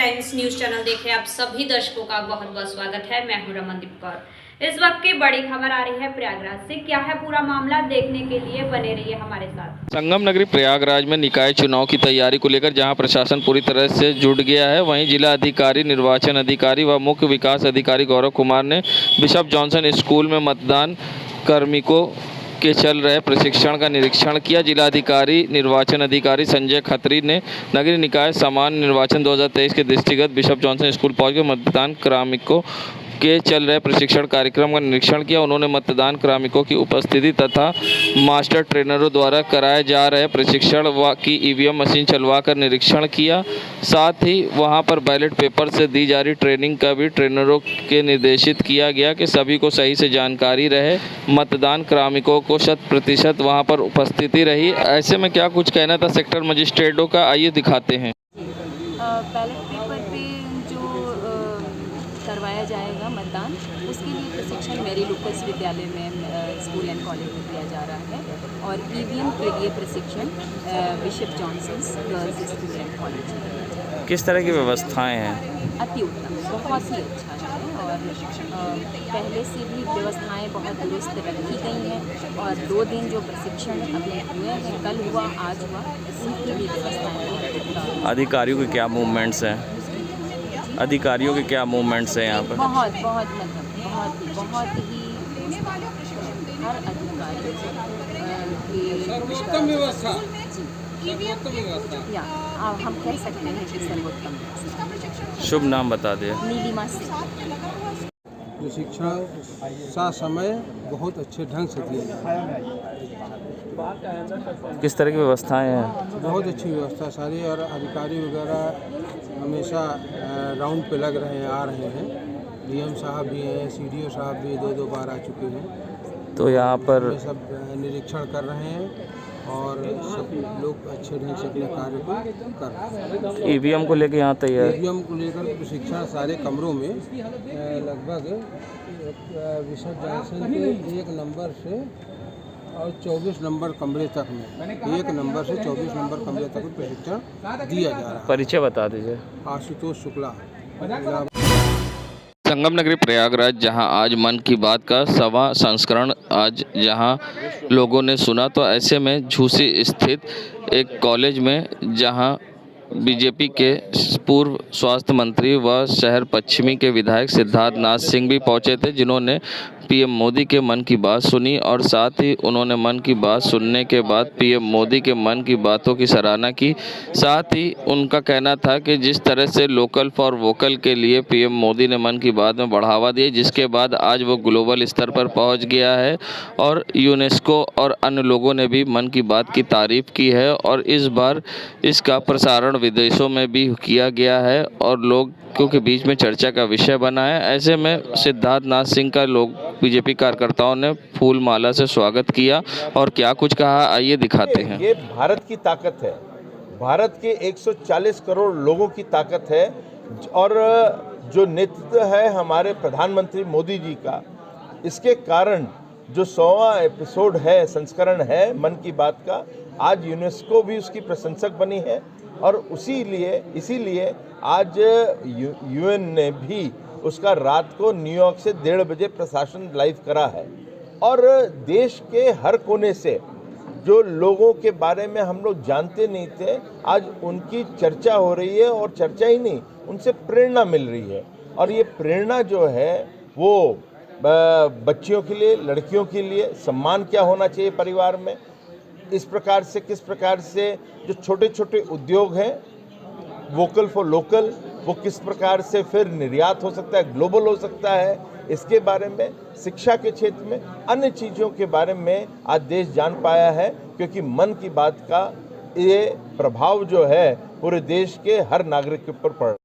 Times news channel देखे आप सभी दर्शकों का बहुत बहुत स्वागत है। मैं हूं रमनदीप कौर। इस वक्त की बड़ी खबर आ रही है प्रयागराज से। क्या है पूरा मामला, देखने के लिए बने रहिए हमारे साथ। संगम नगरी प्रयागराज में निकाय चुनाव की तैयारी को लेकर जहां प्रशासन पूरी तरह से जुट गया है, वहीं जिला अधिकारी, निर्वाचन अधिकारी व मुख्य विकास अधिकारी गौरव कुमार ने बिशप जॉनसन स्कूल में मतदान कार्मिकों के चल रहे प्रशिक्षण का निरीक्षण किया। जिलाधिकारी निर्वाचन अधिकारी संजय खत्री ने नगरीय निकाय सामान्य निर्वाचन 2023 के दृष्टिगत बिशप जॉनसन स्कूल पहुंचकर मतदान कार्मिकों के चल रहे प्रशिक्षण कार्यक्रम का निरीक्षण किया। उन्होंने मतदान कार्मिकों की उपस्थिति तथा मास्टर ट्रेनरों द्वारा कराए जा रहे प्रशिक्षण की ईवीएम मशीन चलवाकर निरीक्षण किया। साथ ही वहां पर बैलेट पेपर से दी जा रही ट्रेनिंग का भी ट्रेनरों के निर्देशित किया गया कि सभी को सही से जानकारी रहे। मतदान कार्मिकों को 100% वहां पर उपस्थिति रही। ऐसे में क्या कुछ कहना था सेक्टर मजिस्ट्रेटों का, आइए दिखाते हैं। बैलेट पेपर पे जो करवाया जाएगा मतदान, उसके लिए प्रशिक्षण मेरी लोकल विद्यालय में स्कूल एंड कॉलेज में दिया जा रहा है, और ईवीएम के लिए प्रशिक्षण bishop Johnson girls school and college में दिया जा रहा है। किस तरह की व्यवस्थाएं हैं? अति उत्तम, बहुत ही अच्छा है, और पहले से भी व्यवस्थाएं बहुत दुरुस्त रखी गई हैं, और 2 दिन जो प्रशिक्षण अभी हुए हैं, कल हुआ आज हुआ, उनकी भी व्यवस्थाएं बहुत उत्तम। अधिकारियों के क्या मूवमेंट्स हैं? अधिकारियों के क्या मूवमेंट्स हैं यहाँ पर? बहुत मतलब बहुत ही हर अधिकारी सर्वोत्तम व्यवस्था या हम कह सकते हैं कि सर्वोत्तम व्यवस्था। शुभ नाम बता दें। नीलिमा सिंह। प्रशिक्षण का समय बहुत अच्छे ढंग से दिया जाए। किस तरह की व्यवस्थाएं हैं? बहुत अच्छी व्यवस्था सारी, और अधिकारी वगैरह हमेशा राउंड पे लग रहे हैं, आ रहे हैं। डीएम साहब भी हैं, सीडीओ साहब भी 2 बार आ चुके हैं। तो यहाँ पर सब निरीक्षण कर रहे हैं, और सब लोग अच्छे ढंग से अपने कार्य को कर रहे हैं। ईवीएम को लेकर यहाँ तैयार? ईवीएम को लेकर प्रशिक्षण सारे कमरों में लगभग बिशप जॉनसन के 1 नंबर से और 24 नंबर कमरे तक में, 1 नंबर से 24 नंबर कमरे तक में प्रशिक्षण दिया जा रहा है। परिचय बता दीजिए। आशुतोष शुक्ला। संगम नगरी प्रयागराज, जहां आज मन की बात का 7वां संस्करण आज जहां लोगों ने सुना, तो ऐसे में झूसी स्थित एक कॉलेज में जहां बीजेपी के पूर्व स्वास्थ्य मंत्री व शहर पश्चिमी के विधायक सिद्धार्थ नाथ सिंह भी पहुंचे थे, जिन्होंने पीएम मोदी के मन की बात सुनी, और साथ ही उन्होंने मन की बात सुनने के बाद पीएम मोदी के मन की बातों की सराहना की। साथ ही उनका कहना था कि जिस तरह से लोकल फॉर वोकल के लिए पीएम मोदी ने मन की बात में बढ़ावा दिया, जिसके बाद आज वो ग्लोबल स्तर पर पहुंच गया है, और यूनेस्को और अन्य लोगों ने भी मन की बात की तारीफ की है, और इस बार इसका प्रसारण विदेशों में भी किया गया है और लोगों के बीच में चर्चा का विषय बना है। ऐसे में सिद्धार्थ नाथ सिंह का लोग बीजेपी कार्यकर्ताओं ने फूल माला से स्वागत किया, और क्या कुछ कहा, आइए दिखाते हैं। ये भारत की ताकत है, भारत के 140 करोड़ लोगों की ताकत है, और जो नेतृत्व है हमारे प्रधानमंत्री मोदी जी का, इसके कारण जो 100वां एपिसोड है, संस्करण है मन की बात का, आज यूनेस्को भी उसकी प्रशंसक बनी है, और इसीलिए आज यूएन ने भी उसका रात को न्यूयॉर्क से 1:30 बजे प्रसारण लाइव करा है। और देश के हर कोने से जो लोगों के बारे में हम लोग जानते नहीं थे, आज उनकी चर्चा हो रही है, और चर्चा ही नहीं, उनसे प्रेरणा मिल रही है। और ये प्रेरणा जो है वो बच्चियों के लिए, लड़कियों के लिए सम्मान क्या होना चाहिए परिवार में, इस प्रकार से किस प्रकार से जो छोटे छोटे उद्योग हैं वोकल फॉर लोकल, वो किस प्रकार से फिर निर्यात हो सकता है, ग्लोबल हो सकता है, इसके बारे में, शिक्षा के क्षेत्र में, अन्य चीज़ों के बारे में आज देश जान पाया है, क्योंकि मन की बात का ये प्रभाव जो है पूरे देश के हर नागरिक के ऊपर पड़ रहा है।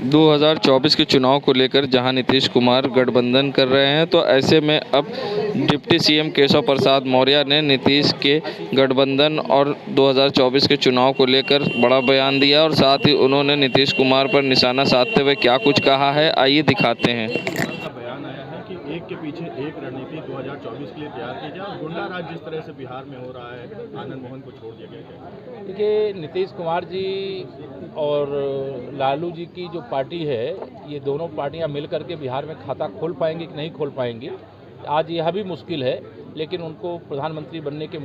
2024 के चुनाव को लेकर जहां नीतीश कुमार गठबंधन कर रहे हैं, तो ऐसे में अब डिप्टी सीएम केशव प्रसाद मौर्य ने नीतीश के गठबंधन और 2024 के चुनाव को लेकर बड़ा बयान दिया, और साथ ही उन्होंने नीतीश कुमार पर निशाना साधते हुए क्या कुछ कहा है, आइए दिखाते हैं। बयान आया है कि एक के पीछे एक रणनीति 2024 के लिए तैयार की जाए, और गुंडा राज जिस तरह से बिहार में हो रहा है, आनंद मोहन को छोड़ दिया गया है। देखिए, नीतीश कुमार जी और लालू जी की जो पार्टी है, ये दोनों पार्टियां मिलकर के बिहार में खाता खोल पाएंगी कि नहीं खोल पाएंगी, आज यह भी मुश्किल है। लेकिन उनको प्रधानमंत्री बनने के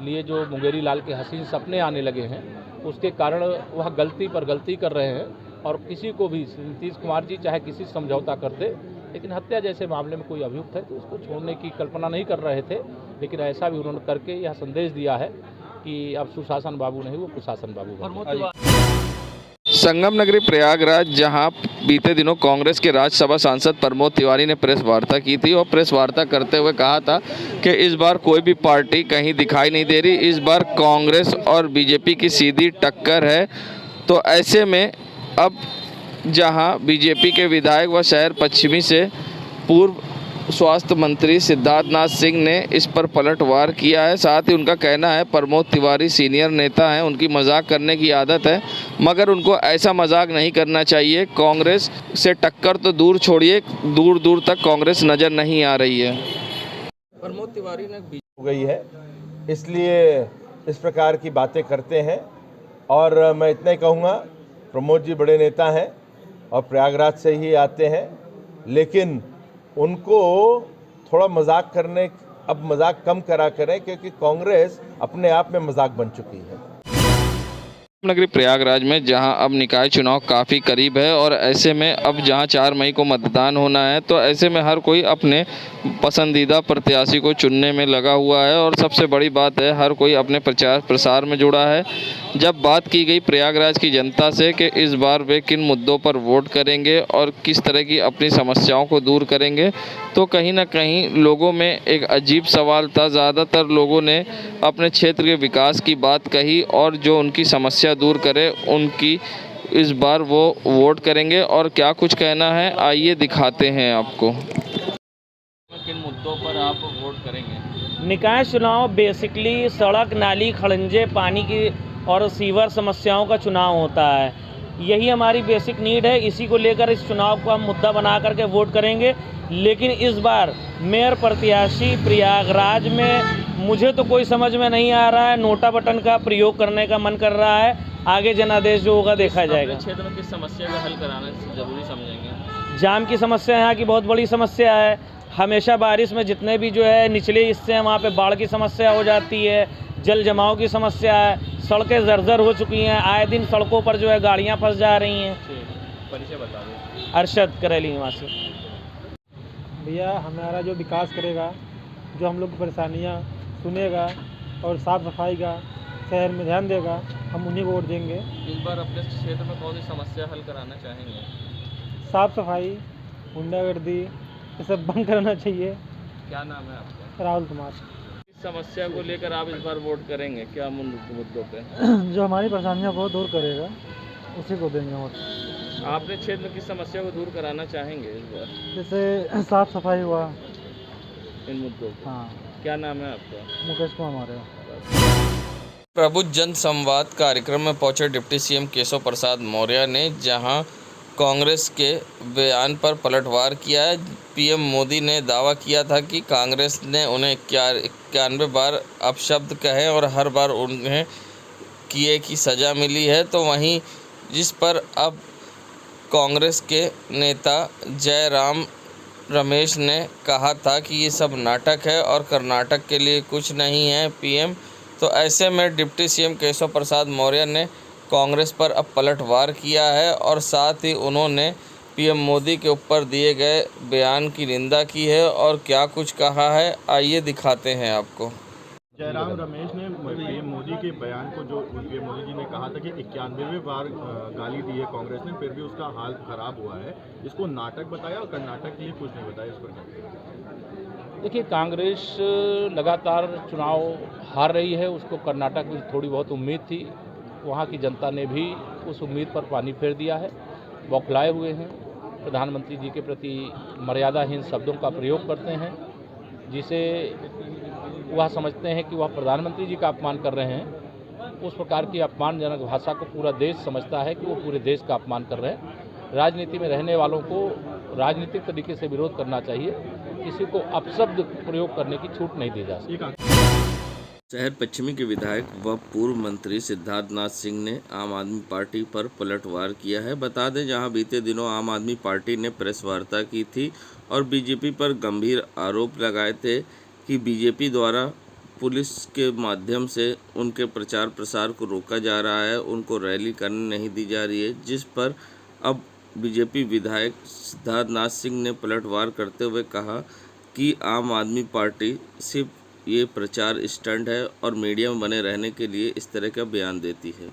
लिए जो मुंगेरी लाल के हसीन सपने आने लगे हैं, उसके कारण वह गलती पर गलती कर रहे हैं। और किसी को भी, नीतीश कुमार जी चाहे किसी से समझौता करते, लेकिन हत्या जैसे मामले में कोई अभियुक्त है तो उसको छोड़ने की कल्पना नहीं कर रहे थे। लेकिन ऐसा भी उन्होंने करके यह संदेश दिया है कि अब सुशासन बाबू नहीं, वो कुशासन बाबू बने। संगम नगरी प्रयागराज, जहां बीते दिनों कांग्रेस के राज्यसभा सांसद प्रमोद तिवारी ने प्रेस वार्ता की थी और प्रेस वार्ता करते हुए कहा था कि इस बार कोई भी पार्टी कहीं दिखाई नहीं दे रही, इस बार कांग्रेस और बीजेपी की सीधी टक्कर है। तो ऐसे में अब जहां बीजेपी के विधायक व शहर पश्चिमी से पूर्व स्वास्थ्य मंत्री सिद्धार्थनाथ सिंह ने इस पर पलटवार किया है। साथ ही उनका कहना है प्रमोद तिवारी सीनियर नेता हैं, उनकी मजाक करने की आदत है, मगर उनको ऐसा मजाक नहीं करना चाहिए। कांग्रेस से टक्कर तो दूर छोड़िए, दूर दूर तक कांग्रेस नज़र नहीं आ रही है। प्रमोद तिवारी ने हो गई है, इसलिए इस प्रकार की बातें करते हैं। और मैं इतना ही कहूँगा, प्रमोद जी बड़े नेता हैं और प्रयागराज से ही आते हैं, लेकिन उनको थोड़ा मजाक करने, अब मजाक कम करा करें, क्योंकि कांग्रेस अपने आप में मजाक बन चुकी है। नगरी प्रयागराज में जहां अब निकाय चुनाव काफ़ी करीब है और ऐसे में अब जहां 4 मई को मतदान होना है, तो ऐसे में हर कोई अपने पसंदीदा प्रत्याशी को चुनने में लगा हुआ है। और सबसे बड़ी बात है, हर कोई अपने प्रचार प्रसार में जुड़ा है। जब बात की गई प्रयागराज की जनता से कि इस बार वे किन मुद्दों पर वोट करेंगे और किस तरह की अपनी समस्याओं को दूर करेंगे, तो कहीं ना कहीं लोगों में एक अजीब सवाल था। ज़्यादातर लोगों ने अपने क्षेत्र के विकास की बात कही और जो उनकी समस्या दूर करे उनकी इस बार वो वोट करेंगे। और क्या कुछ कहना है, आइए दिखाते हैं आपको। किन मुद्दों पर आप वोट करेंगे? निकाय चुनाव बेसिकली सड़क, नाली, खड़ंजे, पानी की और सीवर समस्याओं का चुनाव होता है। यही हमारी बेसिक नीड है, इसी को लेकर इस चुनाव को हम मुद्दा बना करके वोट करेंगे। लेकिन इस बार मेयर प्रत्याशी प्रयागराज में मुझे तो कोई समझ में नहीं आ रहा है। नोटा बटन का प्रयोग करने का मन कर रहा है, आगे जनादेश जो होगा देखा जाएगा। क्षेत्र में किस समस्या का हल कराना जरूरी समझेंगे? जाम की समस्या यहाँ की बहुत बड़ी समस्या है। हमेशा बारिश में जितने भी जो है निचले हिस्से हैं, वहाँ पे बाढ़ की समस्या हो जाती है, जल जमाव की समस्या है, सड़कें जर्जर हो चुकी हैं, आए दिन सड़कों पर जो है गाड़ियाँ फंस जा रही हैं। परिचय बता दें। अरशद करेली निवासी। भैया हमारा जो विकास करेगा, जो हम लोग की परेशानियाँ सुनेगा और साफ़ सफाई का शहर में ध्यान देगा, हम उन्हीं को वोट देंगे। इस बार अपने क्षेत्र में कौन सी समस्या हल कराना चाहेंगे? साफ़ सफाई, गुंडागर्दी, ये सब बंद करना चाहिए। क्या नाम है आपका? राहुल कुमार। इस समस्या को लेकर आप इस बार वोट करेंगे, क्या मुद्दों पे? जो हमारी परेशानियों को दूर करेगा उसी को देंगे वोट। आपने क्षेत्र में किस समस्या को दूर कराना चाहेंगे इस बार? जैसे साफ़ सफाई हुआ, इन मुद्दों को। हाँ। क्या नाम है आपका? मुकेश कुमार हमारे। प्रबुद्ध जन संवाद कार्यक्रम में पहुंचे डिप्टी सीएम केशव प्रसाद मौर्य ने जहां कांग्रेस के बयान पर पलटवार किया है। पीएम मोदी ने दावा किया था कि कांग्रेस ने उन्हें 91 बार अपशब्द कहे और हर बार उन्हें किए की सज़ा मिली है। तो वहीं जिस पर अब कांग्रेस के नेता जयराम रमेश ने कहा था कि ये सब नाटक है और कर्नाटक के लिए कुछ नहीं है पीएम, तो ऐसे में डिप्टी सीएम केशव प्रसाद मौर्य ने कांग्रेस पर अब पलटवार किया है और साथ ही उन्होंने पीएम मोदी के ऊपर दिए गए बयान की निंदा की है। और क्या कुछ कहा है, आइए दिखाते हैं आपको। जयराम रमेश ने पीएम मोदी के बयान को, जो पीएम मोदी जी ने कहा था कि 91वें बार गाली दी है कांग्रेस ने, फिर भी उसका हाल खराब हुआ है, इसको नाटक बताया और कर्नाटक के लिए कुछ नहीं बताया। इस पर देखिए, कांग्रेस लगातार चुनाव हार रही है, उसको कर्नाटक में थोड़ी बहुत उम्मीद थी, वहाँ की जनता ने भी उस उम्मीद पर पानी फेर दिया है, बौखलाए हुए हैं, प्रधानमंत्री जी के प्रति मर्यादाहीन शब्दों का प्रयोग करते हैं, जिसे वह समझते हैं कि वह प्रधानमंत्री जी का अपमान कर रहे हैं। उस प्रकार की अपमानजनक भाषा को पूरा देश समझता है कि वो पूरे देश का अपमान कर रहे हैं। राजनीति में रहने वालों को राजनीतिक तरीके से विरोध करना चाहिए, किसी को अपशब्द प्रयोग करने की छूट नहीं दी जा सकती। शहर पश्चिमी के विधायक व पूर्व मंत्री सिद्धार्थनाथ सिंह ने आम आदमी पार्टी पर पलटवार किया है। बता दें, जहां बीते दिनों आम आदमी पार्टी ने प्रेस वार्ता की थी और बीजेपी पर गंभीर आरोप लगाए थे कि बीजेपी द्वारा पुलिस के माध्यम से उनके प्रचार प्रसार को रोका जा रहा है, उनको रैली करने नहीं दी जा रही है, जिस पर अब बीजेपी विधायक सिद्धार्थनाथ सिंह ने पलटवार करते हुए कहा कि आम आदमी पार्टी सिर्फ ये प्रचार स्टंट है और मीडिया में बने रहने के लिए इस तरह का बयान देती है।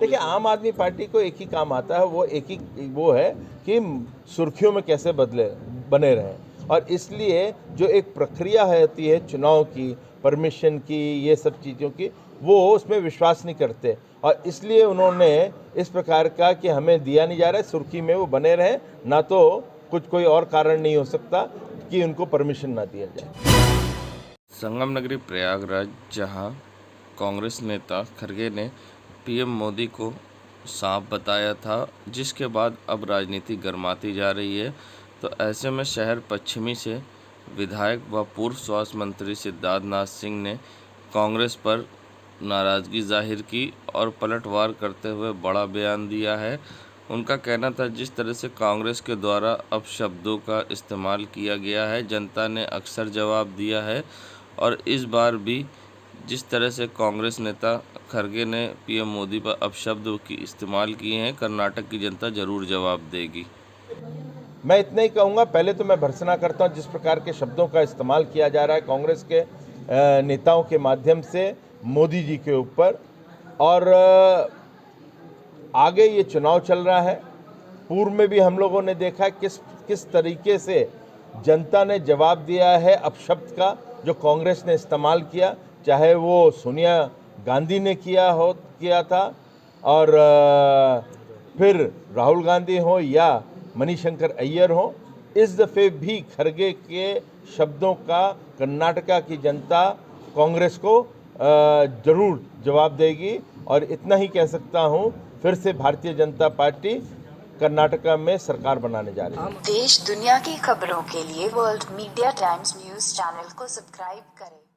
देखिए, आम आदमी पार्टी को एक ही काम आता है, वो है कि सुर्खियों में कैसे बने रहें, और इसलिए जो एक प्रक्रिया होती है चुनाव की, परमिशन की, ये सब चीज़ों की, वो उसमें विश्वास नहीं करते, और इसलिए उन्होंने इस प्रकार का कि हमें दिया नहीं जा रहा है, सुर्खी में वो बने रहें, ना तो कोई और कारण नहीं हो सकता कि उनको परमिशन ना दिया जाए। संगम नगरी प्रयागराज, जहां कांग्रेस नेता खरगे ने पीएम मोदी को सांप बताया था, जिसके बाद अब राजनीति गर्माती जा रही है। तो ऐसे में शहर पश्चिमी से विधायक व पूर्व स्वास्थ्य मंत्री सिद्धार्थनाथ सिंह ने कांग्रेस पर नाराज़गी जाहिर की और पलटवार करते हुए बड़ा बयान दिया है। उनका कहना था, जिस तरह से कांग्रेस के द्वारा अपशब्दों का इस्तेमाल किया गया है, जनता ने अक्सर जवाब दिया है, और इस बार भी जिस तरह से कांग्रेस नेता खरगे ने पीएम मोदी पर अपशब्द की इस्तेमाल किए हैं, कर्नाटक की जनता जरूर जवाब देगी। मैं इतना ही कहूँगा, पहले तो मैं भर्त्सना करता हूँ जिस प्रकार के शब्दों का इस्तेमाल किया जा रहा है कांग्रेस के नेताओं के माध्यम से मोदी जी के ऊपर, और आगे ये चुनाव चल रहा है। पूर्व में भी हम लोगों ने देखा किस तरीके से जनता ने जवाब दिया है अपशब्द का जो कांग्रेस ने इस्तेमाल किया, चाहे वो सोनिया गांधी ने किया था, और फिर राहुल गांधी हो या मणिशंकर अय्यर हो। इस दफ़े भी खरगे के शब्दों का कर्नाटका की जनता कांग्रेस को जरूर जवाब देगी, और इतना ही कह सकता हूँ, फिर से भारतीय जनता पार्टी कर्नाटका में सरकार बनाने जा रही है। देश दुनिया की खबरों के लिए world media times news channel को सब्सक्राइब करें।